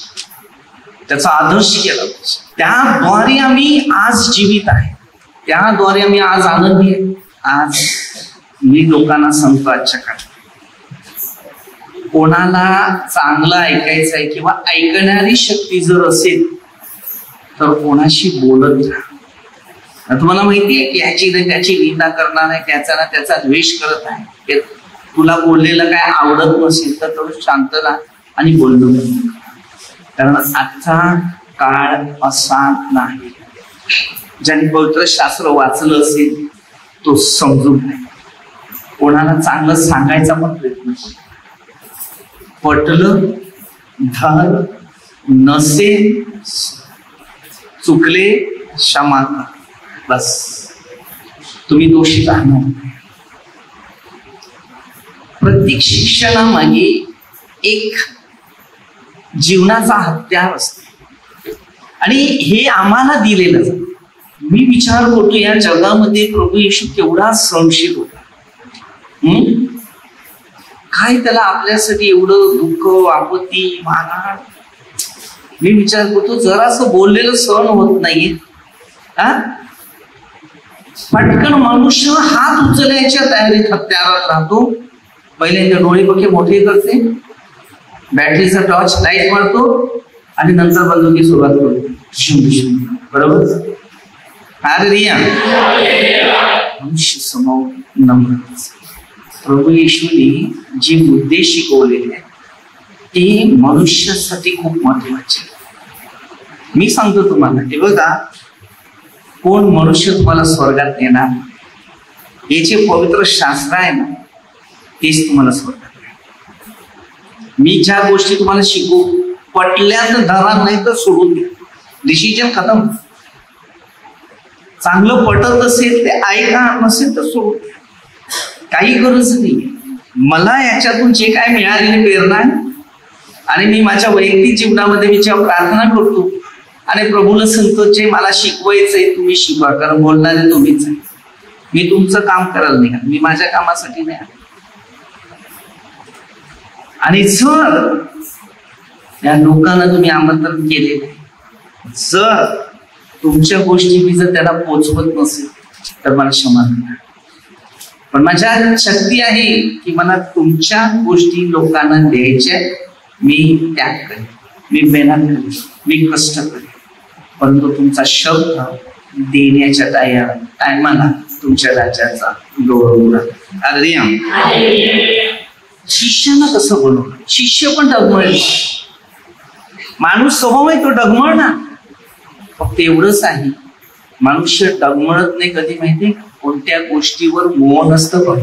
त्याचा आदर्श केला पाहिजे. त्याद्वारे आम्ही आज जीवित आहे, त्याद्वारे आम्ही आज आनंदी आहे. आज मी लोकांना सांगतो, आजच्या काळात कोणाला चांगलं ऐकायचं आहे किंवा ऐकणारी शक्ती जर असेल तर कोणाशी बोलत राहा. तुम्हाला माहिती आहे की ह्याची ना त्याची निंदा करणार आहे, त्याचा ना त्याचा द्वेष करत आहे, तुला बोललेलं काय आवडत नसेल तर थोडं शांत राहा आणि बोलणं बंद कर. कारण आजचा काळ असा नाही. ज्यांनी पवित्र शास्त्र वाचलं असेल तो समजून नाही, कोणाला चांगलं सांगायचा पण प्रयत्न करतो. पटलं धर, नसे चुकले क्षमा कर, बस तुम्ही दोषी राहणार. प्रत्येक शिक्षणामागे एक जीवनाचा हत्यार असतो आणि हे आम्हाला दिलेलं जातं. मी विचार करतो या जगामध्ये प्रभू येशू केवढा सहनशील होता. काय त्याला आपल्यासाठी एवढं दुःख, आपत्ती, मारहाण. मी विचार करतो जरासं बोललेलं सहन होत नाहीये. पटकन मनुष्य हात उचलायच्या तयारीत हत्यारात राहतो. पहिल्यांदा डोळे पक्के मोठे करते, बॅटरीचा टॉर्च लाईट मारतो आणि नंतर बंदुकी सुरुवात करतो. बरोबर. मनुष्य समोर नम्र. प्रभू येशूने जी मुद्दे शिकवलेले आहेत ते मनुष्यासाठी खूप महत्वाचे. मी सांगतो तुम्हाला, हे बघा, कोण मनुष्य तुम्हाला स्वर्गात नेणार, हे जे पवित्र शास्त्र आहे ना तेच तुम्हाला स्वर्गात. मी ज्या गोष्टी तुम्हाला शिकवू, पटल्या तर धरा, नाही तर सोडून द्या. डिसिजन खतम. चांगलं पटत असेल ते ऐका, नसेल तर सोडून द्या. काही गरज नाही. मला याच्यातून जे काय मिळालेली प्रेरणा आहे आणि मी माझ्या वैयक्तिक जीवनामध्ये मी जेव्हा प्रार्थना करतो आणि प्रभूला सांगतो जे मला शिकवायचंय तुम्ही शिकवा, कारण बोलणारे तुम्हीच आहे. मी तुमचं काम करायला नाही, मी माझ्या कामासाठी नाही. आणि जर या लोकांना तुम्ही आमंत्रण केलेलं आहे, जर तुमच्या गोष्टी मी जर त्याला पोचवत नसेल तर मला क्षमा करा. पण माझ्या शक्ती आहे की मला तुमच्या गोष्टी लोकांना द्यायच्या. मी त्याग करेन, मी मेहनत करेन, मी कष्ट करेन, परंतु तुमचा शब्द देण्याच्या टायमाला तुमच्या राज्याचा गौरव करा. शिष्यानं कसं बनवलं? शिष्य पण डगमळले. माणूस स्वभाव आहे तो डगमळणार. फक्त एवढंच आहे, मनुष्य डगमळत नाही कधी, माहितीये कोणत्या गोष्टीवर मोह नसतं. पण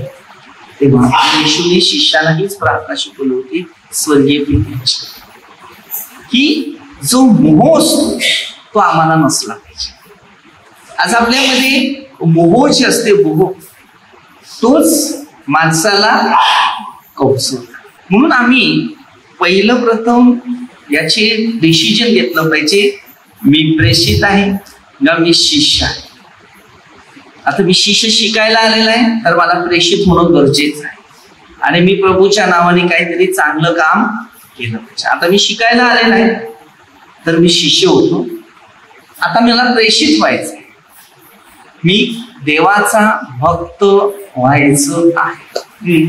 तेव्हा येशूने शिष्याला हीच प्रार्थना शिकवली होती स्वर्गीय पित्याची, की जो मोह असतो तो आम्हाला नसला पाहिजे. आज आपल्यामध्ये मोह जे असते, मोह तोच माणसाला कौसवतो. म्हणून आम्ही पहिलं प्रथम याचे डिसिजन घेतलं पाहिजे, मी प्रेषित आहे ना मी शिष्य आहे. आता मी शिष्य शिकायला आलेला आहे तर मला प्रेषित होणं गरजेचं आहे आणि मी प्रभूच्या नावाने काहीतरी चांगलं काम केलं पाहिजे. आता मी शिकायला आलेला आहे तर मी शिष्य होतो, आता मला प्रेषित व्हायचं, मी देवाचा भक्त व्हायचं आहे.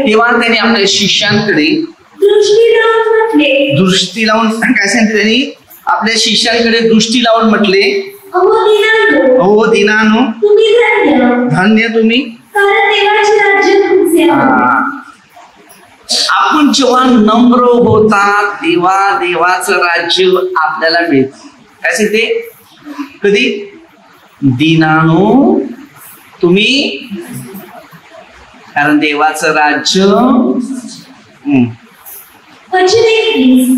तेव्हा त्याने आपल्या शिष्यांकडे दृष्टी लावून काय सांगितलं, त्यांनी आपल्या शिष्यांकडे दृष्टी लावून म्हटले, हो दीनानो धन्य तुम्ही. आपण जेव्हा नम्र होता तेव्हा देवाचं राज्य आपल्याला मिळतं. काय सांगते, कधी दीनानो तुम्ही, कारण देवाचं राज्य वचन 21.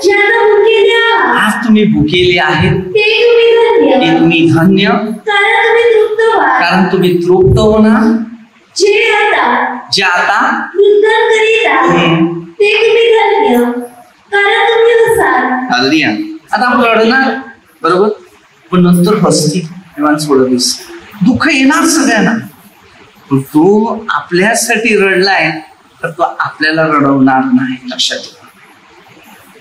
ज्यांना भुकेले आहात आज तुम्ही भुकेले आहेत ते तुम्ही ते धन्य, तुम्ही धन्य, कारण तुम्ही तृप्त व्हाल. कारण तुम्ही तृप्त होणार. जे आता जे आता वृद्धन करीत आहात ते तुम्ही धन्य, कारण तुम्ही हसाल. हालेलुया. आता आपण रडणार, बरोबर, पण नंतर हसतील तेव्हा सोडतीस. दुःख येणार सगळ्यांना, पण तो आपल्यासाठी रडलाय तर तो आपल्याला रडवणार नाही. लक्षात ठेवा.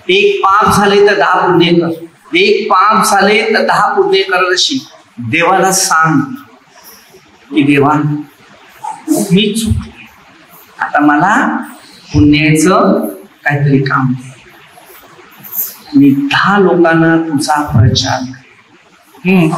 एक पाप झाले तर 10 पुण्य कर, एक पाप झाले तर 10 पुण्य कर. अशी देवाला सांग की देवा मी चुकले, आता मला पुण्याचं काहीतरी काम दे. मी 10 लोकांना तुझा प्रचार करेन.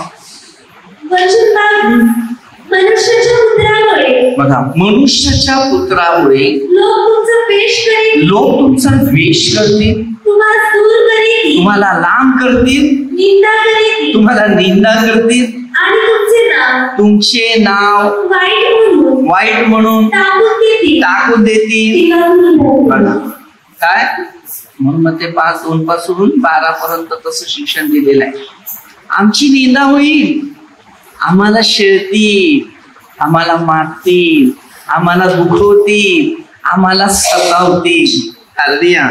वचन 22. मनुष्याच्या पुत्रामुळे बघा, मनुष्याच्या पुत्रामुळे लोक तुमचा पेश करीत, लोक तुमचा द्वेष करतील, तुम्हाला दूर करीत, तुम्हाला लांब करतील, निंदा करीत तुम्हाला निंदा करतील, आणि तुमचे नाव वाईट म्हणून टाकून देतील. बघा काय, म्हणून मग ते 5:2 पासून 12 पर्यंत तसं शिक्षण दिलेलं आहे. आमची निंदा होईल, आम्हाला शेळतील, आम्हाला मारतील, आम्हाला दुखवतील, आम्हाला सतावतील. हालेलुया.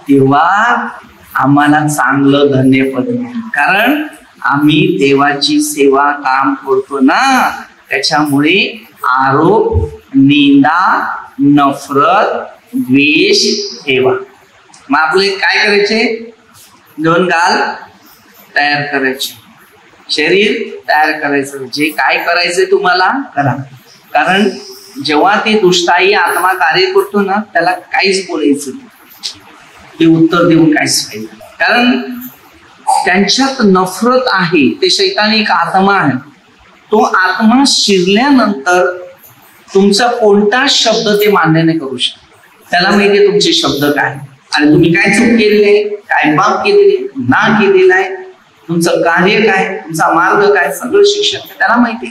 तेव्हा आम्हाला चांगलं धन्यपद मिळेल, कारण आम्ही देवाची सेवा काम करतो ना. त्याच्यामुळे आरोप, निंदा, नफरत, द्वेष ठेवा. मग आपले काय करायचे, 2 गाल तयार करायचे, शरीर तयार करायचं, जे काय करायचंय तुम्हाला करा. कारण जेव्हा ते दुष्टाई आत्मा कार्य करतो ना, त्याला काहीच बोलायचं नाही, ते उत्तर देऊन काहीच फायदा. कारण त्यांच्यात नफरत आहे, ते शैतानी एक आत्मा आहे. तो आत्मा शिरल्यानंतर तुमचा कोणता शब्द ते मान्य नाही करू शकत. त्याला माहितीये तुमचे शब्द काय आणि तुम्ही काय चूक केलेली आहे, काय पाप केलेले ना केलेला आहे, तुमचं कार्य काय, तुमचा मार्ग काय, सगळं शिक्षण त्याला माहिती.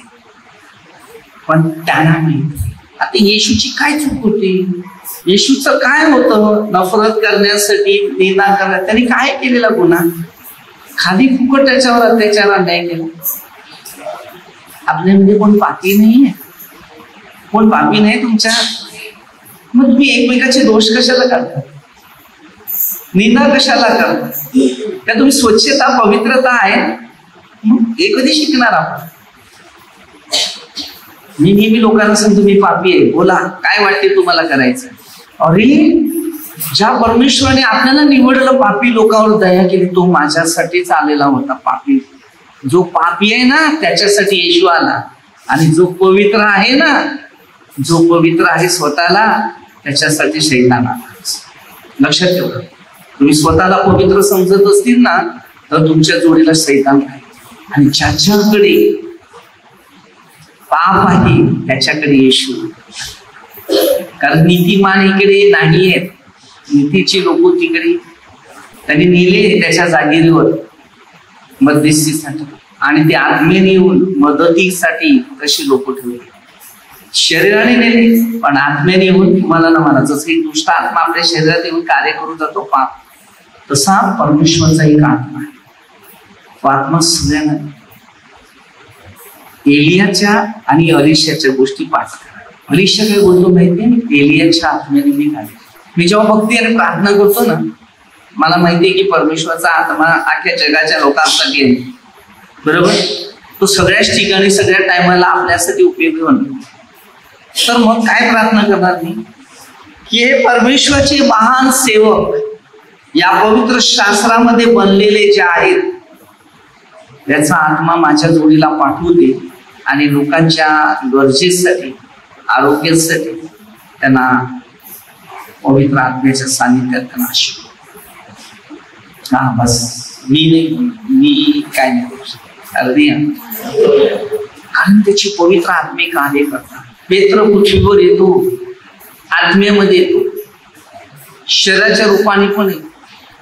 पण त्यांना माहिती आता येशूची काय चूक होती, येशूचं काय होतं, नफरत करण्यासाठी, निंदा करण्यासाठी त्यांनी काय केलेला गुन्हा, खाली फुकट त्याच्यावर अत्याचार अन्याय केला. आपल्यामध्ये कोण पापी नाहीये, कोण पापी नाही तुमच्या. मग तुम्ही एकमेकाचे दोष कशाला करता, निंदा कशाला करता. त्या तुम्ही स्वच्छता पवित्रता आहे, मग हे कधी शिकणार आपण. मी नेहमी लोकांना सांगतो मी पापी आहे, बोला काय वाटते तुम्हाला करायचं. अरे ज्या परमेश्वराने आपल्याला निवडलं, पापी लोकांवर दया केली, तो माझ्यासाठीच आलेला होता. पापी जो पापी आहे ना त्याच्यासाठी येशू आला, आणि जो पवित्र आहे ना, जो पवित्र आहे स्वतःला, त्याच्यासाठी शैतान आला. लक्षात ठेवा. तुम्ही स्वतःला पवित्र समजत असतील ना तर तुमच्या जोडीला शैतान आहे, आणि ज्याच्याकडे पाप आहे त्याच्याकडे येशू. कारण नीतिमान इकडे नाही आहेत, नीतीचे लोक तिकडे. त्यांनी नेले त्याच्या जागीरीवर मध्यस्थीसाठी, आणि ते आत्मेने येऊन मदतीसाठी तशी लोक ठेवले. शरीराने नेले पण आत्मेने येऊन तुम्हाला ना मला. जसं एक दुष्ट आत्मा आपल्या शरीरात येऊन कार्य करून जातो पाप, तसा परमेश्वरचा एक आत्मा आहे. तो आत्मा सगळ्यांना. एलियाच्या आणि अलिशाच्या गोष्टी पाठ करा. अलिशा काय बोलतो माहितीये, एलियाच्या आत्म्याने मी घाले. मी जेव्हा भक्ती आणि प्रार्थना करतो ना, मला माहितीये की परमेश्वरचा आत्मा अख्ख्या जगाच्या लोकांसाठी आहे, बरोबर. तो सगळ्याच ठिकाणी सगळ्या टायमाला आपल्यासाठी उपयोगी होणार. तर मग काय प्रार्थना करणार मी, की हे परमेश्वराचे महान सेवक या पवित्र शास्त्रामध्ये बनलेले जे आहेत, त्याचा आत्मा माझ्या जोडीला पाठवू दे, आणि लोकांच्या गरजेसाठी, आरोग्यासाठी त्यांना पवित्र आत्म्याच्या सानिध्यात त्यांना शिकव. हा बस, मी काय नाही करू शकत. कारण त्याची पवित्र आत्मे कार्य करतात. पेत्र पृथ्वीवर येतो, आत्म्यामध्ये येतो, शरीराच्या रूपाने पण येतो,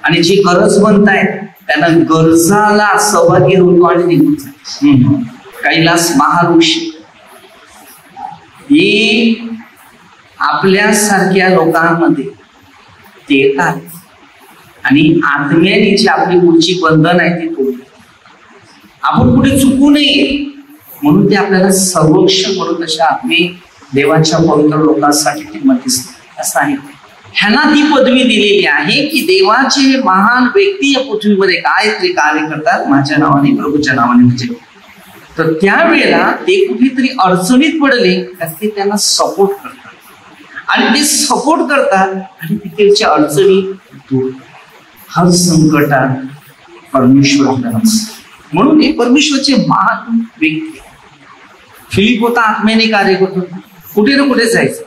आणि जी गरजवंत आहेत त्यांना गरजाला सहभागी होतो आणि निघून जातो. कैलास महाऋषी हे आपल्यासारख्या लोकांमध्ये ते येतात आणि आत्म्याने जी आपली पुढची बंधन आहे ती तोडतात. आपण पुढे चुकू नये म्हणून ते आपल्याला संरक्षण म्हणून तशा आत्मे देवाच्या पवित्र लोकांसाठी ते मध्यस्थ असं आहे. ह्यांना ती पदवी दिलेली आहे की देवाचे महान व्यक्ती या पृथ्वीमध्ये काय ते कार्य करतात माझ्या नावाने, प्रभूच्या नावाने. म्हणजे तर त्यावेळेला ते कुठेतरी अडचणीत पडले तर ते त्यांना सपोर्ट करतात आणि ते सपोर्ट करतात आणि तिकडच्या अडचणी दूर, हर संकटात परमेश्वर आपल्याला. म्हणून हे परमेश्वरचे महान व्यक्ती. फिलिप होता आत्म्याने कार्य करतो, कुठे ना कुठे जायचं.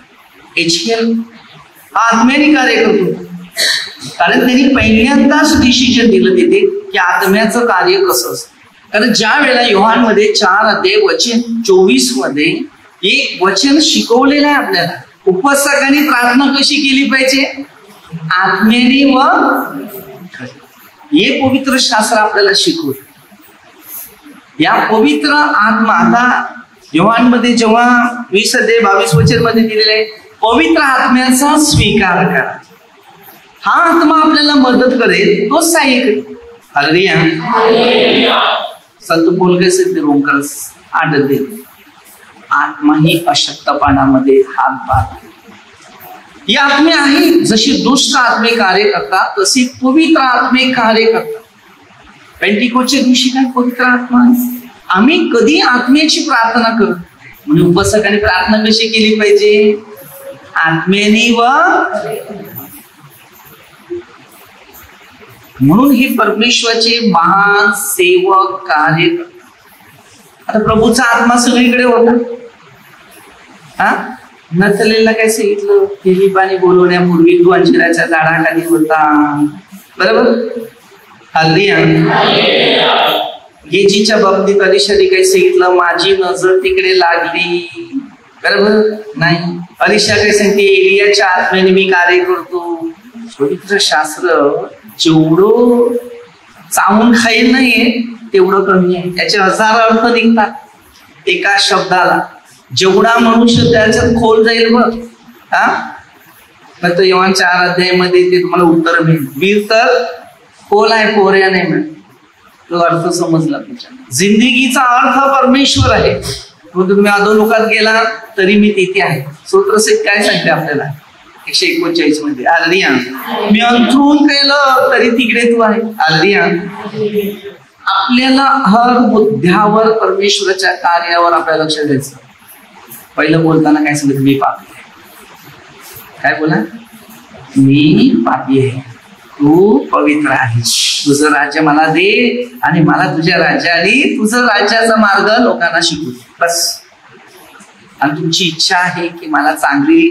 एचकेल आत्म्याने कार्य करतो कारण त्यांनी पहिल्यांदाच डिसिजन दिलं तिथे की आत्म्याचं कार्य कसं असतं. कारण ज्या वेळेला योहानमध्ये 4 अध्याय वचन 24 मध्ये एक वचन शिकवलेलं आहे आपल्याला, उपासकांनी प्रार्थना कशी केली पाहिजे, आत्म्याने व हे पवित्र शास्त्र आपल्याला शिकवलं. या पवित्र आत्मा आता योहानमध्ये जेव्हा 20 अध्याय 22 वचन मध्ये दिलेले आहे, पवित्र आत्म्याचा स्वीकार करा. हा आत्मा आपल्याला मदत करेल, तो सहाय्य करेल. हालेलुया. संत पौल कैसे रोमकर 8 अध्याय, आत्मा ही अशक्तपणामध्ये हातभार. ही आत्मे आहे, जशी दुष्ट आत्मे कार्य करतात तशी पवित्र आत्मे कार्य करतात. पेंटिकोच्या दिवशी काय पवित्र आत्मा, आम्ही कधी आत्म्याची प्रार्थना करू म्हणजे उपासकाने प्रार्थना कशी केली पाहिजे, आत्म्याने व. म्हणून हे परमेश्वराचे महान सेवक कार्य करतात. आता प्रभूचा आत्मा सगळीकडे होता. हा नथलेला काय सांगितलं, फिलिपाने बोलवण्यापूर्वी तू अंजिराच्या झाडाखाली होता, बरोबर. हालेलुया. गेजीच्या बाबतीत अलिशाने काही सांगितलं, माझी नजर तिकडे लागली, बरोबर नाही. अलिशा काही सांगते, एलियाच्या आत्म्याने मी कार्य करतो. पवित्र शास्त्र जेवढं चावून खाईल नाहीये तेवढं कमी आहे. त्याचे 1000 अर्थ निघतात एका शब्दाला. जेवढा मनुष्य त्याच्यात खोल जाईल बघ. हा तर योहान 4 अध्यायामध्ये ते तुम्हाला उत्तर मिळेल. वीर तर खोल आहे, पोऱ्या नाही मिळत. तो अर्थ समजला तुमच्या. जिंदगीचा अर्थ परमेश्वर आहे. तुम्ही अधोलोकात गेला तरी मी तिथे आहे. सूत्रसेठ काय सांगते आपल्याला 139 मध्ये, हालेलुया. मी अंथरूण केलं तरी तिकडे तू आहे, हालेलुया. आपल्याला हर मुद्द्यावर परमेश्वराच्या कार्यावर आपल्याला लक्ष द्यायचं. पहिलं बोलताना काय सांगितलं, मी पापी आहे. काय बोला, मी पापी आहे, तू पवित्र आहेस, तुझं राज्य मला दे आणि मला तुझ्या राज्याने तुझं राज्याचा मार्ग लोकांना शिकवू बस. आणि तुमची इच्छा आहे की मला चांगली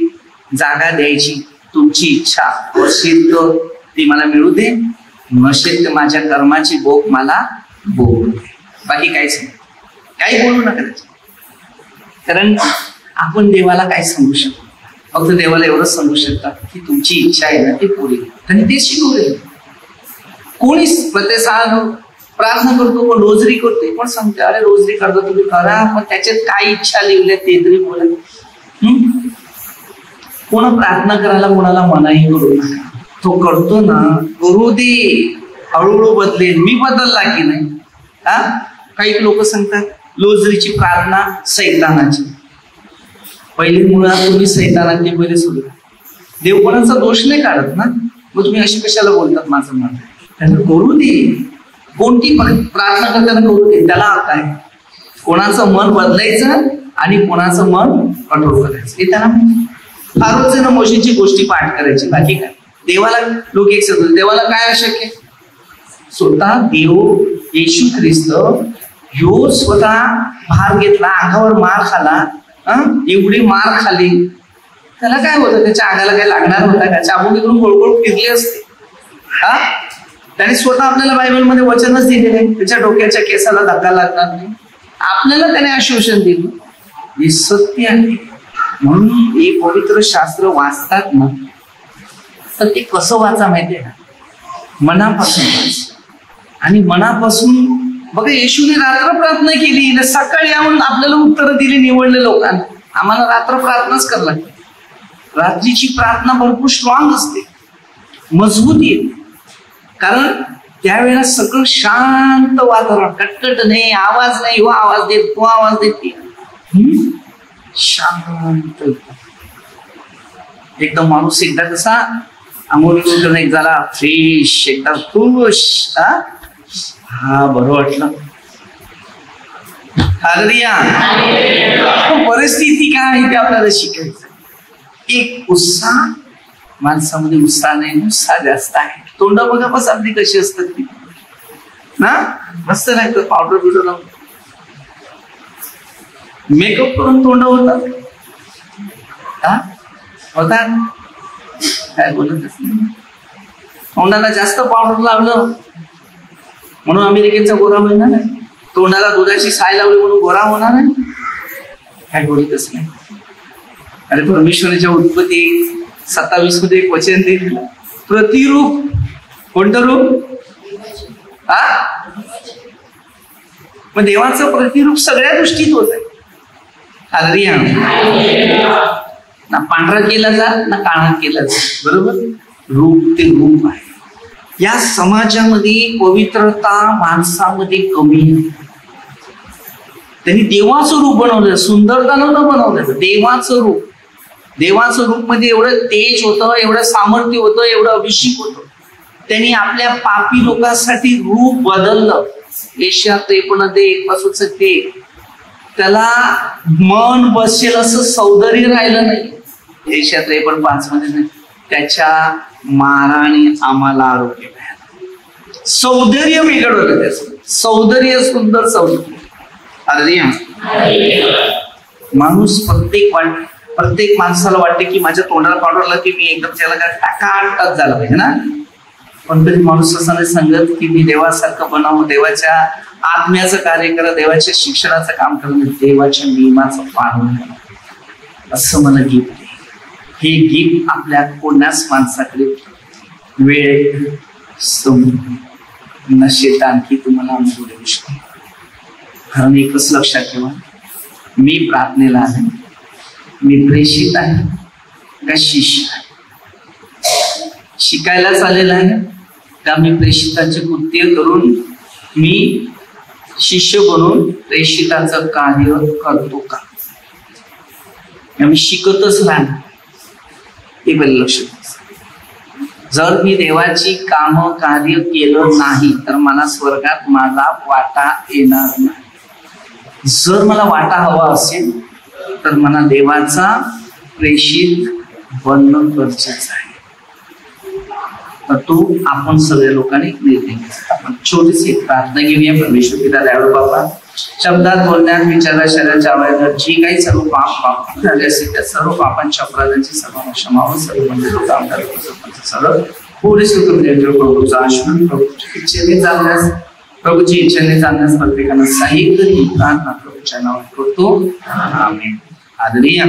जागा द्यायची, तुमची इच्छा असेल तर ती मला मिळू दे, नसेल तर माझ्या कर्माची भोग मला भोगू दे. बाकी काहीच नाही, काही बोलू नका. कारण आपण देवाला काय सांगू शकतो, फक्त देवाला एवढंच सांगू शकतात की तुमची इच्छा आहे ना ती पुरी. आणि ते शिकवले. कोणीच प्रार्थना करतो, कोण रोजरी करतो, कोण सांगते अरे रोजरी करतो तुम्ही करा, पण त्याच्यात काय इच्छा लिहिल्या ते तरी बोला. कोणा प्रार्थना करायला कोणाला मनाही करू नका. तो करतो ना, करू दे, हळूहळू बदलेल. मी बदलला की नाही. हा काही लोक सांगतात रोजरीची प्रार्थना सैतानाची. पहिले मुळात तुम्ही सैतानाची पहिले सुरू. देव कोणाचा दोष नाही काढत ना, मग तुम्ही अशी कशाला बोलतात. माझं मत त्यांना करू दे, कोणती प्रार्थना करताना करू दे. त्याला अर्थ आहे कोणाचं मन बदलायचं आणि कोणाचं मन कंट्रोल करायचं. हे त्यांना फारच जण मोशीची गोष्टी पाठ करायची, बाकी काय. देवाला लोक एक सांगतात देवाला काय अशक्य. स्वतः देव येशू ख्रिस्त ह्यो स्वतः भार घेतला, अंगावर मार खाला, एवढी मार खाली, त्याला काय होतं, त्याच्या अंगाला काय लागणार होता का, चाबुकीकडून गोळगोळ फिरली असते. हा त्याने स्वतः आपल्याला बायबलमध्ये वचनच दिलेलं आहे, त्याच्या डोक्याच्या केसाला धक्का लागणार नाही. आपल्याला त्याने आश्वासन दिलं, हे सत्य आहे. म्हणून हे पवित्र शास्त्र वाचतात ना, तर ते कसं वाचा माहितीये का, मनापासून वाच. आणि मनापासून बघा, येशूने रात्र प्रार्थना केली, सकाळी येऊन आपल्याला उत्तर दिली निवडले लोकांना. आम्हाला रात्र प्रार्थनाच करायला लागते. रात्रीची प्रार्थना भरपूर स्ट्रॉंग असते. मजबूती येते. कारण त्यावेळेला सगळं शांत वातावरण, कटकट नाही, आवाज नाही, हो आवाज देत तो आवाज देते, शांत. एकदम माणूस एकदा कसा आंघोळ एक झाला फ्रेश, एकदा खुश, हा बरं वाटलं. हालेलुया. परिस्थिती काय आहे ते आपल्याला शिकायचं. एक उत्साह, माणसामध्ये उत्साह नाही, उत्साह जास्त आहे. तोंड बघा बस आपली कशी असतात ती ना, मस्त लागतं. पावडर बिवडर लावून मेकअप करून तोंड होतात काय बोलतच नाही. तोंडाला जास्त पावडर लावलं म्हणून अमेरिकेचा गोरा होणार नाही, तोंडाला दुधाची साय लावली म्हणून गोरा होणार नाही, काय बोलतच नाही. अरे परमेश्वराच्या उत्पत्ती 27 मध्ये एक वचन दिलं, प्रतिरूप. कोणतं रूप? मग देवाचं प्रतिरूप सगळ्या दृष्टीत होत आहे. हालेलुया. ना पांढरा केला जात ना काळा केला जात, बरोबर. रूप ते रूप आहे. या समाजामध्ये पवित्रता माणसामध्ये कमी आहे. त्यांनी देवाचं रूप बनवलं, सुंदरता नव्हतं बनवलं, देवाचं रूप. देवाचं रूप मध्ये एवढं तेज होतं, एवढं सामर्थ्य होतं, एवढं अभिषेक होतं. त्यांनी आपल्या पापी लोकांसाठी रूप बदललं. एशिया 53:1 ते त्याला मन बसेल असं सौंदर्य राहिलं नाही. एशिया 53:5 नाही, त्याच्या माराने आम्हाला आरोग्य मिळालं. सौंदर्य वेगळं होतं त्याचं, सौंदर्य, सुंदर सौंदर्य. हालेलुया. माणूस प्रत्येक माणसाला वाटते की माझ्या तोंडाला पावडरला की मी एकदम त्याला टाकाटक झालं पाहिजे ना. पण तरी माणूस असं नाही सांगत की मी देवासारखं बनावं, देवाच्या आत्म्याचं कार्य करा, देवाच्या शिक्षणाचं काम करणं, देवाच्या नियमाचं पालन करणं, असं मला गिफ्ट आहे. हे गिफ्ट आपल्या कोणाच माणसाकडे वेळ नशेत आणखी तुम्हाला अनुभव देऊ शकतो. कारण एकच लक्षात ठेवा, मी प्रार्थनेला आहे, मी प्रेषित आहे का शिष्य आहे? शिकायला चालेल आहे का मी प्रेषिताचे कृत्य करून मी शिष्य बनून प्रेषिताचं कार्य करतो का? मी शिकतच राहणार, हे पहिले लक्ष द्या. जर मी देवाची कामं कार्य केलं नाही तर मला स्वर्गात माझा वाटा येणार नाही. जर मला वाटा हवा असेल तर मला देवाचा प्रेषित बनणं गरजेचं आहे. तर तो आपण सगळ्या लोकांनी निर्णय घ्यायचा. आपण छोटीशी प्रार्थना घेऊया. परमेश्वर पिता दयाळू बाबा, शब्दात, बोलण्यात, विचारात, शरीराच्या अवयवात जी काही सर्व पाप झाले असेल त्या सर्व पापांच्या अपराधांची सर्वांना क्षमावं. सर्व मंदिर सर्व पुरेसे प्रभूचा आश्रम, प्रभूच्या इच्छेने चालण्यास, प्रभूची इच्छेने चालण्यास प्रत्येकानं साहित्य प्रार्थना प्रभूच्या नावात करतो. आमेन. हालेलुया.